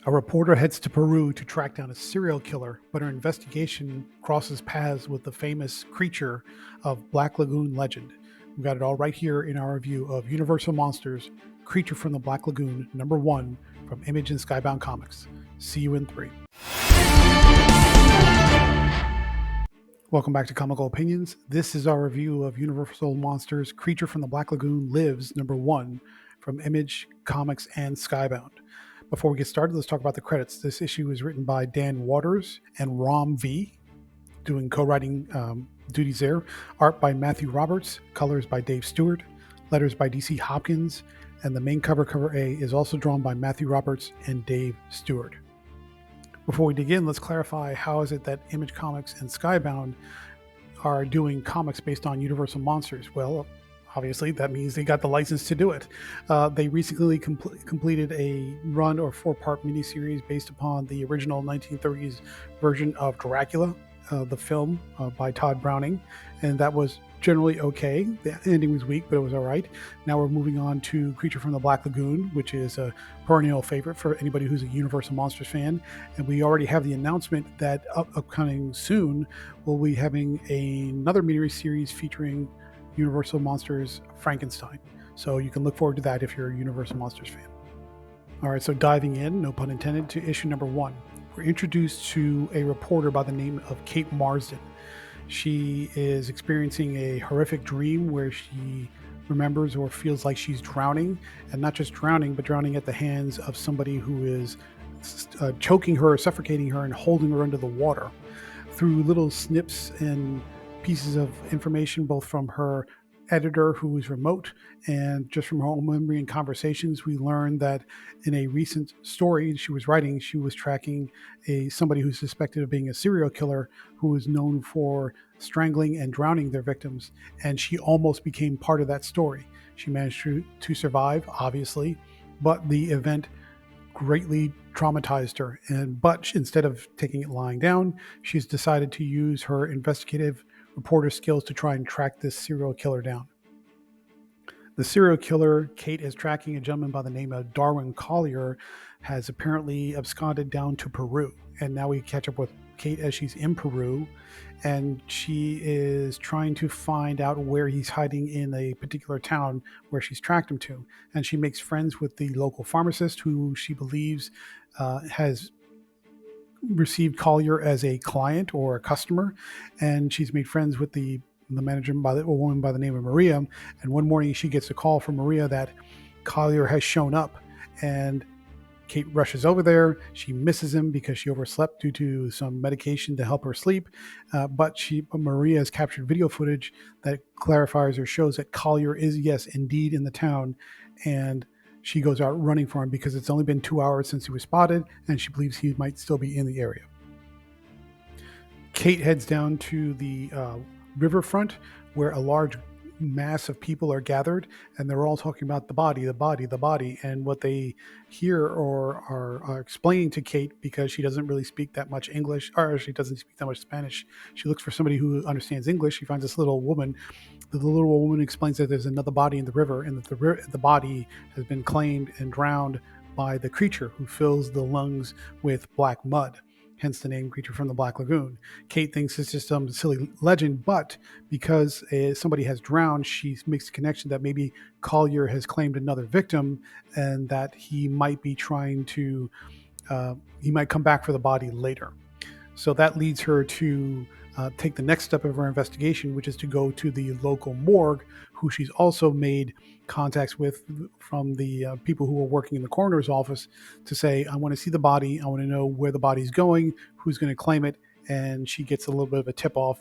A reporter heads to Peru to track down a serial killer, but her investigation crosses paths with the famous creature of Black Lagoon legend. We've got it all right here in our review of Universal Monsters, Creature from the Black Lagoon, #1 from Image and Skybound Comics. See you in 3. Welcome back to Comical Opinions. This is our review of Universal Monsters, Creature from the Black Lagoon Lives, #1 from Image, Comics, and Skybound. Before we get started, let's talk about the credits. This issue is written by Dan Waters and Rom V, doing co-writing duties there. Art by Matthew Roberts, colors by Dave Stewart, letters by DC Hopkins, and the main cover A, is also drawn by Matthew Roberts and Dave Stewart. Before we dig in, let's clarify how is it that Image Comics and Skybound are doing comics based on Universal Monsters. Well, obviously, that means they got the license to do it. They recently completed a run or 4-part miniseries based upon the original 1930s version of Dracula, the film by Todd Browning, and that was generally okay. The ending was weak, but it was all right. Now we're moving on to Creature from the Black Lagoon, which is a perennial favorite for anybody who's a Universal Monsters fan. And we already have the announcement that upcoming soon we'll be having another miniseries featuring Universal Monsters Frankenstein. So you can look forward to that if you're a Universal Monsters fan. All right, so diving in, no pun intended, to issue #1. We're introduced to a reporter by the name of Kate Marsden. She is experiencing a horrific dream where she remembers or feels like she's drowning, and not just drowning, but drowning at the hands of somebody who is choking her, suffocating her, and holding her under the water. Through little snips and pieces of information, both from her editor, who is remote, and just from her own memory and conversations, we learned that in a recent story she was writing, she was tracking somebody who's suspected of being a serial killer who is known for strangling and drowning their victims, and she almost became part of that story. She managed to survive, obviously, but the event greatly traumatized her, but instead of taking it lying down, she's decided to use her investigative reporter skills to try and track this serial killer down. The serial killer Kate is tracking, a gentleman by the name of Darwin Collier, has apparently absconded down to Peru. And now we catch up with Kate as she's in Peru, and she is trying to find out where he's hiding in a particular town where she's tracked him to. And she makes friends with the local pharmacist, who she believes has received Collier as a client or a customer, and she's made friends with the manager, a woman by the name of Maria. And one morning she gets a call from Maria that Collier has shown up, and Kate rushes over there. She misses him because she overslept due to some medication to help her sleep, but Maria has captured video footage that clarifies or shows that Collier is, yes, indeed in the town, and she goes out running for him because it's only been 2 hours since he was spotted, and she believes he might still be in the area. Kate heads down to the riverfront, where a large mass of people are gathered, and they're all talking about the body. And what they hear or are explaining to Kate, because she doesn't really speak that much English, or she doesn't speak that much Spanish, she looks for somebody who understands English. She finds this little woman. The little woman explains that there's another body in the river, and that the body has been claimed and drowned by the creature who fills the lungs with black mud, hence the name Creature from the Black Lagoon. Kate thinks it's just some silly legend, but because somebody has drowned, she makes the connection that maybe Collier has claimed another victim, and that he might be trying to, he might come back for the body later. So that leads her to take the next step of her investigation, which is to go to the local morgue, who she's also made contacts with from the people who are working in the coroner's office, to say, I want to see the body. I want to know where the body's going, who's going to claim it. And she gets a little bit of a tip off,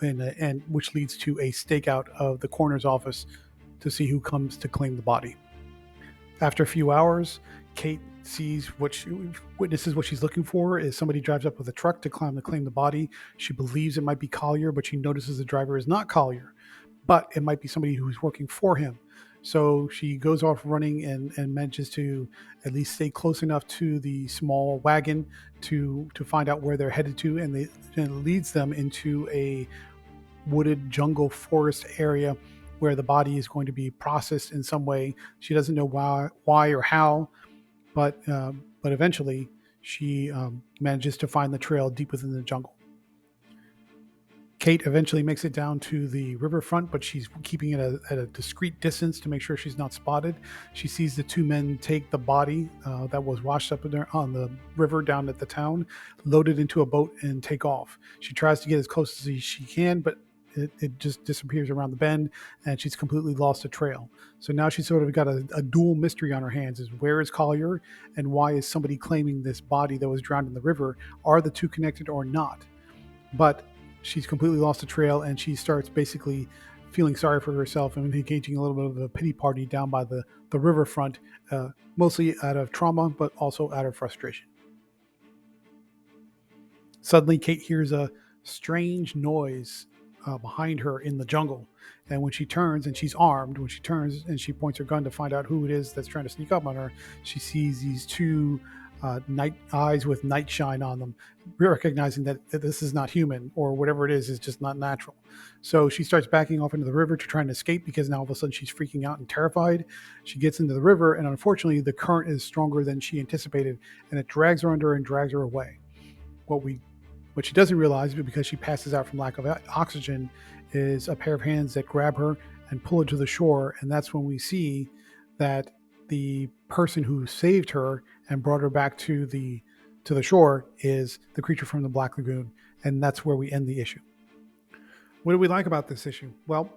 and which leads to a stakeout of the coroner's office to see who comes to claim the body. After a few hours, Kate witnesses what she's looking for is somebody drives up with a truck to claim the body. She believes it might be Collier, but she notices the driver is not Collier, but it might be somebody who's working for him. So she goes off running and manages to at least stay close enough to the small wagon to find out where they're headed to, and it leads them into a wooded jungle forest area where the body is going to be processed in some way. She doesn't know why or how, but eventually She manages to find the trail deep within the jungle. Kate eventually makes it down to the riverfront, but she's keeping it at a discreet distance to make sure she's not spotted. She sees the two men take the body that was washed up on the river down at the town, load it into a boat, and take off. She tries to get as close as she can, but it just disappears around the bend, and she's completely lost the trail. So now she's sort of got a dual mystery on her hands: is where is Collier, and why is somebody claiming this body that was drowned in the river? Are the two connected or not? But she's completely lost the trail, and she starts basically feeling sorry for herself and engaging a little bit of a pity party down by the riverfront, mostly out of trauma, but also out of frustration. Suddenly, Kate hears a strange noise behind her in the jungle. And when she turns, and she's armed, when she turns and she points her gun to find out who it is that's trying to sneak up on her, she sees these two night eyes with night shine on them, recognizing that this is not human, or whatever it is just not natural. So she starts backing off into the river to try and escape, because now all of a sudden she's freaking out and terrified. She gets into the river, and unfortunately the current is stronger than she anticipated, and it drags her under and drags her away. What she doesn't realize, because she passes out from lack of oxygen, is a pair of hands that grab her and pull her to the shore. And that's when we see that the person who saved her and brought her back to the shore is the creature from the Black Lagoon. And that's where we end the issue. What do we like about this issue? Well,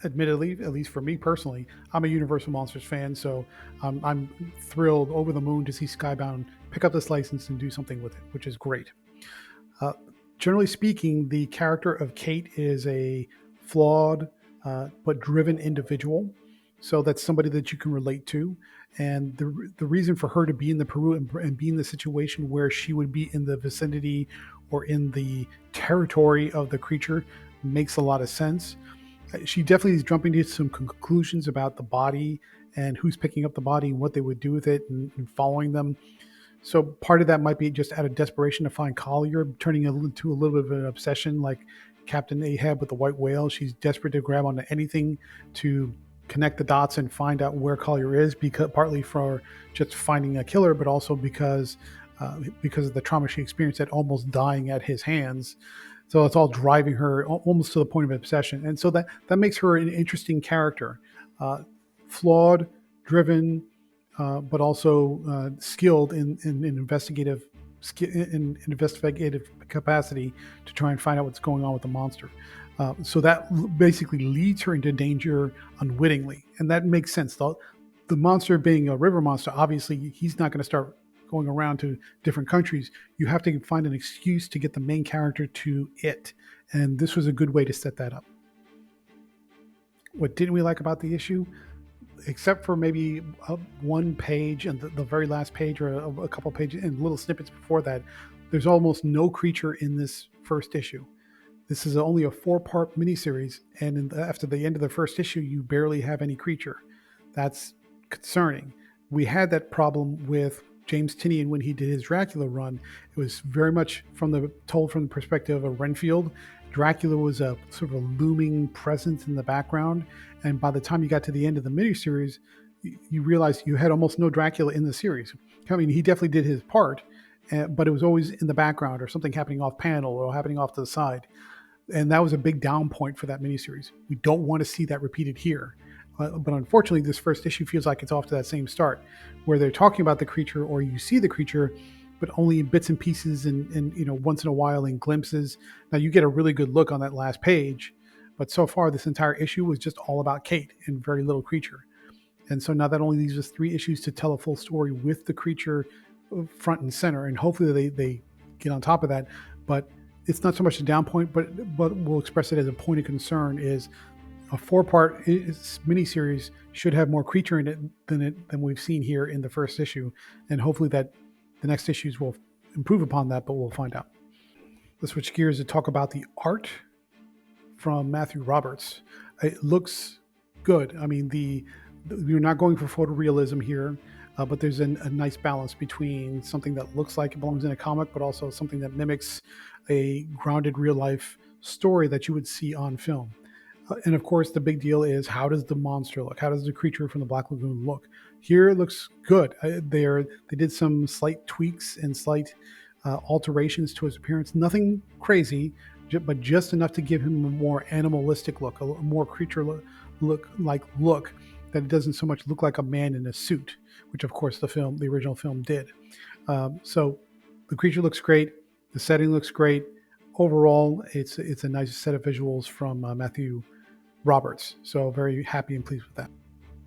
admittedly, at least for me personally, I'm a Universal Monsters fan, so I'm thrilled, over the moon, to see Skybound pick up this license and do something with it, which is great. Generally speaking, the character of Kate is a flawed but driven individual. So that's somebody that you can relate to. And the reason for her to be in the Peru and be in the situation where she would be in the vicinity or in the territory of the creature makes a lot of sense. She definitely is jumping to some conclusions about the body and who's picking up the body and what they would do with it, and following them. So part of that might be just out of desperation to find Collier, turning it into a little bit of an obsession, like Captain Ahab with the white whale. She's desperate to grab onto anything to connect the dots and find out where Collier is, because partly for just finding a killer, but also because of the trauma she experienced at almost dying at his hands. So it's all driving her almost to the point of obsession. And so that makes her an interesting character. Flawed, driven, but also skilled in investigative capacity to try and find out what's going on with the monster. So that basically leads her into danger unwittingly, and that makes sense. The monster being a river monster, obviously he's not going to start going around to different countries. You have to find an excuse to get the main character to it, and this was a good way to set that up. What didn't we like about the issue? Except for maybe one page and the very last page, or a couple pages and little snippets before that, there's almost no creature in this first issue. This is only a 4-part miniseries, and after the end of the first issue, you barely have any creature. That's concerning. We had that problem with James Tynion when he did his Dracula run. It was very much told from the perspective of Renfield. Dracula was a sort of a looming presence in the background, and by the time you got to the end of the miniseries, you realized you had almost no Dracula in the series. I mean, he definitely did his part, but it was always in the background, or something happening off panel or happening off to the side. And that was a big down point for that miniseries. We don't want to see that repeated here. But unfortunately, this first issue feels like it's off to that same start, where they're talking about the creature, or you see the creature, but only in bits and pieces, and once in a while in glimpses. Now you get a really good look on that last page, but so far this entire issue was just all about Kate and very little creature. And so now that only leaves us 3 issues to tell a full story with the creature front and center, and hopefully they get on top of that. But it's not so much a down point, but we'll express it as a point of concern. Is a 4-part miniseries should have more creature in it than we've seen here in the first issue, and hopefully that the next issues will improve upon that, but we'll find out. Let's switch gears to talk about the art from Matthew Roberts. It looks good. I mean, we're not going for photorealism here, but there's a nice balance between something that looks like it belongs in a comic, but also something that mimics a grounded real life story that you would see on film. And of course, the big deal is, how does the monster look? How does the creature from the Black Lagoon look? Here it looks good. They did some slight tweaks and slight alterations to his appearance. Nothing crazy, but just enough to give him a more animalistic look, a more creature look that it doesn't so much look like a man in a suit, which of course the original film did. So the creature looks great. The setting looks great. Overall, it's a nice set of visuals from Matthew Roberts. So very happy and pleased with that.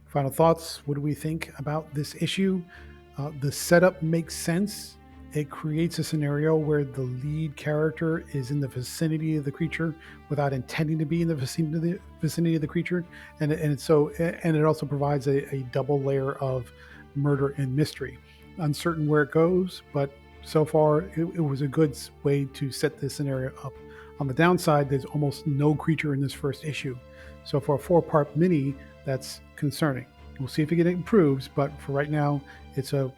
Final thoughts. What do we think about this issue? The setup makes sense. It creates a scenario where the lead character is in the vicinity of the creature without intending to be in the vicinity of the creature, and it also provides a double layer of murder and mystery. Uncertain where it goes, but so far it was a good way to set this scenario up. On the downside, there's almost no creature in this first issue, so for a 4-part mini, that's concerning. We'll see if it improves, but for right now,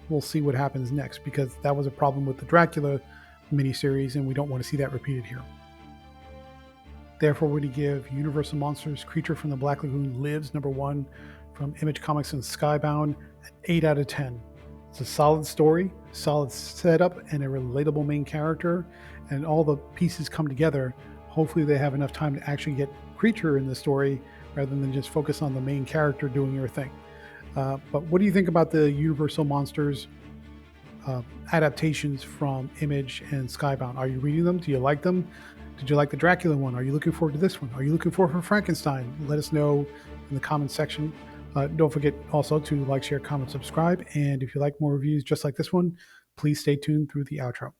we'll see what happens next, because that was a problem with the Dracula miniseries, and we don't want to see that repeated here. Therefore, we're going to give Universal Monsters Creature from the Black Lagoon Lives #1 from Image Comics and Skybound an 8 out of 10. It's a solid story, solid setup, and a relatable main character, and all the pieces come together. Hopefully they have enough time to actually get creature in the story rather than just focus on the main character doing your thing. But what do you think about the Universal Monsters adaptations from Image and Skybound? Are you reading them? Do you like them? Did you like the Dracula one? Are you looking forward to this one? Are you looking forward for Frankenstein? Let us know in the comment section. Don't forget also to like, share, comment, subscribe. And if you like more reviews just like this one, please stay tuned through the outro.